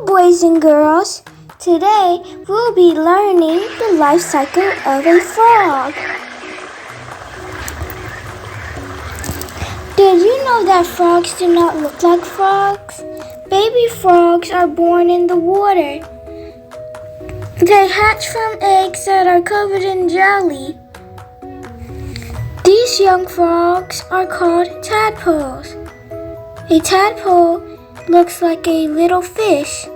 boys and girls. Today we'll be learning the life cycle of a frog. Did you know that frogs do not look like frogs? Baby frogs are born in the water. They hatch from eggs that are covered in jelly. These young frogs are called tadpoles. A tadpole looks like a little fish.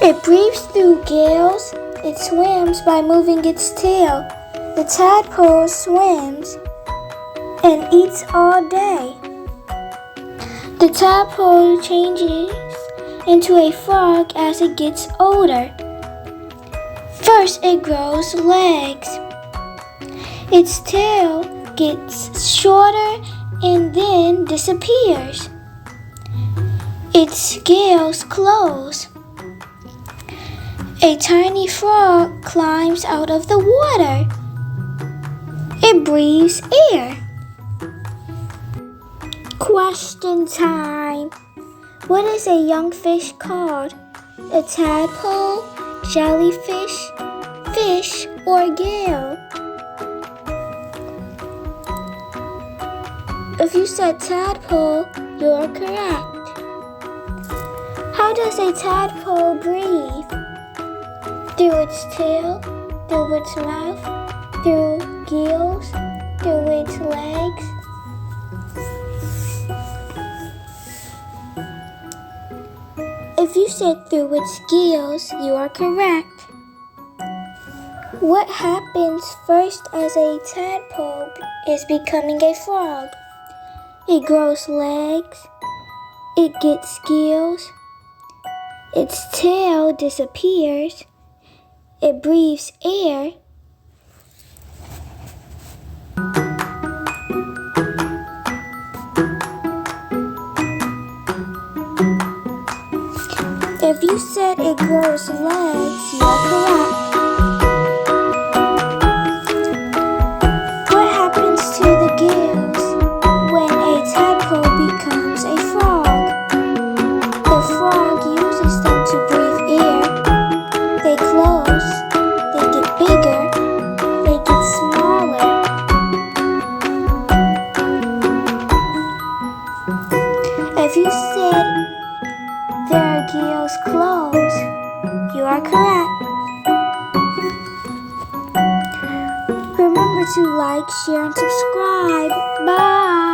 It breathes through gills. It swims by moving its tail. The tadpole swims and eats all day. The tadpole changes into a frog as it gets older. First, it grows legs. Its tail gets shorter and then disappears. Its scales close. A tiny frog climbs out of the water. It breathes air. Question time. What is a young fish called? A tadpole, jellyfish, fish, or gill? If you said tadpole, you're correct. How does a tadpole breathe? Through its tail, through its mouth, through gills, through its legs. If you said through its gills, you are correct. What happens first as a tadpole is becoming a frog? It grows legs. It gets gills. Its tail disappears. It breathes air. If you said it grows legs, you are correct. What happens to the gills when a tadpole becomes a frog? The frog uses them to breathe air. They close, they get bigger, they get smaller. If you said their gills close, you are correct. Remember to like, share, and subscribe. Bye!